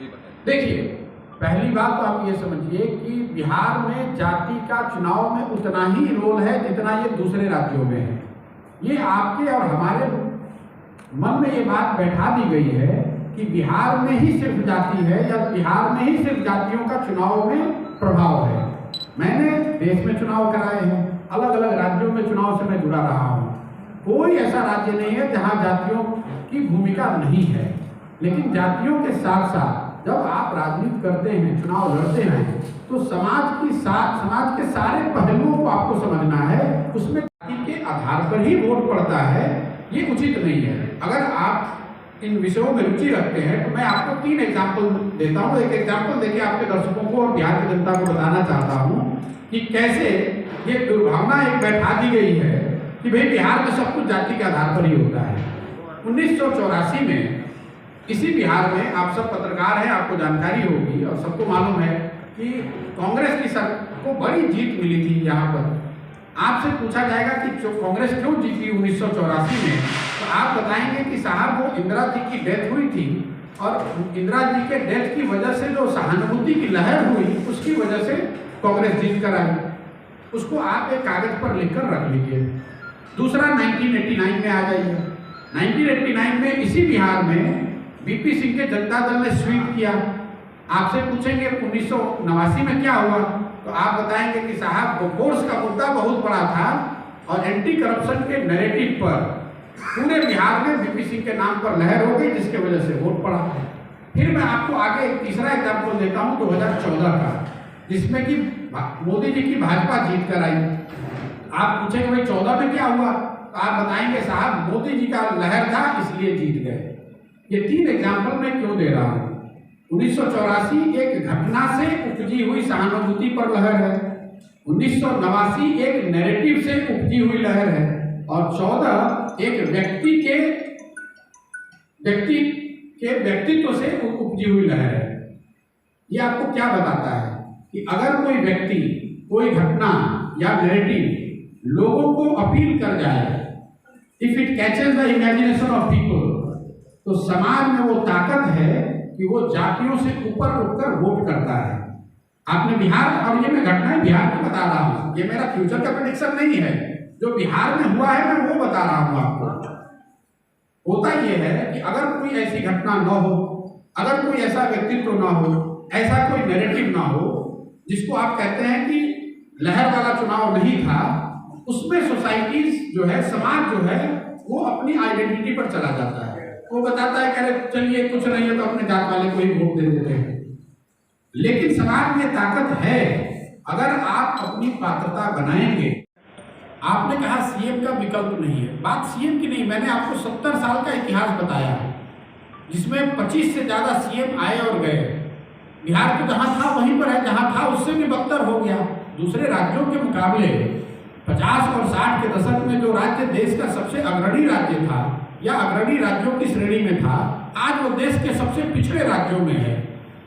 जी बताइए। देखिए, पहली बात तो आप ये समझिए कि बिहार में जाति का चुनाव में उतना ही रोल है जितना ये दूसरे राज्यों में है। ये आपके और हमारे मन में ये बात बैठा दी गई है कि बिहार में ही सिर्फ जाति है या बिहार में ही सिर्फ जातियों का चुनाव में प्रभाव है। मैंने देश में चुनाव कराए हैं, अलग अलग राज्यों में चुनाव से मैं जुड़ा रहा हूँ। कोई ऐसा राज्य नहीं है जहाँ जातियों की भूमिका नहीं है, लेकिन जातियों के साथ साथ जब आप राजनीति करते हैं, चुनाव लड़ते हैं, तो समाज के सारे पहलुओं को आपको समझना है। उसमें जाति के आधार पर ही वोट पड़ता है, ये उचित नहीं है। अगर आप इन विषयों में रुचि रखते हैं तो मैं आपको 3 एग्जाम्पल देता हूँ। एक एग्जाम्पल देखिए, आपके दर्शकों को और बिहार की जनता को बताना चाहता हूँ कि कैसे ये दुर्भावना एक बैठा दी गई है कि भाई बिहार में सब कुछ जाति के आधार पर ही होता है। 1984 में इसी बिहार में, आप सब पत्रकार हैं, आपको जानकारी होगी और सबको मालूम है कि कांग्रेस की को बड़ी जीत मिली थी। यहाँ पर आपसे पूछा जाएगा कि कांग्रेस क्यों जीती 1984 में, तो आप बताएंगे कि साहब वो इंदिरा जी की डेथ हुई थी और इंदिरा जी के डेथ की वजह से जो सहानुभूति की लहर हुई उसकी वजह से कांग्रेस जीत कर आई। उसको आप एक कागज पर लिखकर रख लीजिए। दूसरा, 1989 में आ जाइए। 1989 में इसी बिहार में बीपी सिंह के जनता दल ने स्वीप किया। आपसे पूछेंगे 1989 में क्या हुआ, तो आप बताएंगे कि साहब बोफोर्स का मुद्दा बहुत बड़ा था और एंटी करप्शन के नैरेटिव पर पूरे बिहार में बीपी सिंह के नाम पर लहर हो गई, जिसके वजह से वोट पड़ा। फिर मैं आपको आगे एक तीसरा एग्जाम्पल देता हूँ 2014 का, जिसमें कि मोदी जी की भाजपा जीत कर आई। आप पूछेंगे भाई 14 में क्या हुआ, तो आप बताएंगे साहब मोदी जी का लहर था इसलिए जीत गए। ये 3 एग्जाम्पल मैं क्यों दे रहा हूँ? 1984 एक घटना से उपजी हुई सहानुभूति पर लहर है, 1989 एक नैरेटिव से उपजी हुई लहर है और 14 एक व्यक्तित्व से उपजी हुई लहर है। ये आपको क्या बताता है कि अगर कोई व्यक्ति, कोई घटना या नैरेटिव लोगों को अपील कर जाए, if it catches the imagination of people, तो समाज में वो ताकत है कि वो जातियों से ऊपर उठकर वोट करता है। आपने बिहार, और ये मैं घटनाएं बिहार की बता रहा हूँ, ये मेरा फ्यूचर का प्रेडिक्शन नहीं है, जो बिहार में हुआ है मैं वो बता रहा हूँ आपको। होता ये है कि अगर कोई ऐसी घटना न हो, अगर कोई ऐसा व्यक्तित्व ना हो, ऐसा कोई नैरेटिव ना हो जिसको आप कहते हैं कि लहर वाला चुनाव नहीं था, उसमें सोसाइटीज जो है, समाज जो है, वो अपनी आइडेंटिटी पर चला जाता है। वो बताता है कि चलिए कुछ नहीं है तो अपने जात वाले को ही वोट दे देते हैं। लेकिन समाज में ताकत है अगर आप अपनी पात्रता बनाएंगे। आपने कहा सीएम का विकल्प नहीं है, बात सीएम की नहीं, मैंने आपको 70 साल का इतिहास बताया जिसमें 25 से ज्यादा सीएम आए और गए। बिहार तो जहां था वहीं पर है, जहां था उससे भी बदतर हो गया। दूसरे राज्यों के मुकाबले 50 और 60 के दशक में जो राज्य देश का सबसे अग्रणी राज्य था या अग्रणी राज्यों की श्रेणी में था, आज वो देश के सबसे पिछड़े राज्यों में है।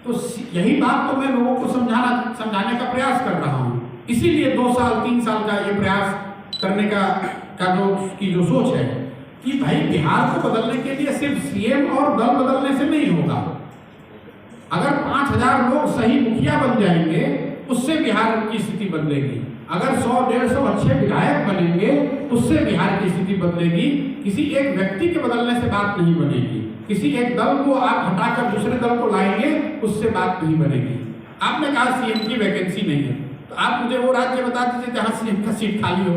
तो यही बात तो मैं लोगों को समझाने का प्रयास कर रहा हूँ। इसीलिए 2 साल 3 साल का ये प्रयास करने का जो सोच है कि भाई बिहार को बदलने के लिए सिर्फ सीएम और दल बदलने से नहीं होगा। अगर 5000 लोग सही मुखिया बन जाएंगे उससे बिहार की स्थिति बदलेगी। अगर 100-150 अच्छे विधायक बनेंगे उससे बिहार की स्थिति बदलेगी। किसी एक व्यक्ति के बदलने से बात नहीं बनेगी। किसी एक दल को आप हटाकर दूसरे दल को लाएंगे उससे बात नहीं बनेगी। आपने कहा सीएम की वैकेंसी नहीं है, तो आप मुझे वो राज्य बता दीजिए जहां सीएम का सीट खाली हो।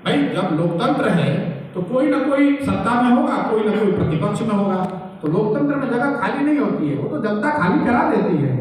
भाई जब लोकतंत्र है तो कोई ना कोई सत्ता में होगा, कोई ना कोई प्रतिपक्ष में होगा, तो लोकतंत्र में जगह खाली नहीं होती है, वो तो जनता खाली करा देती है।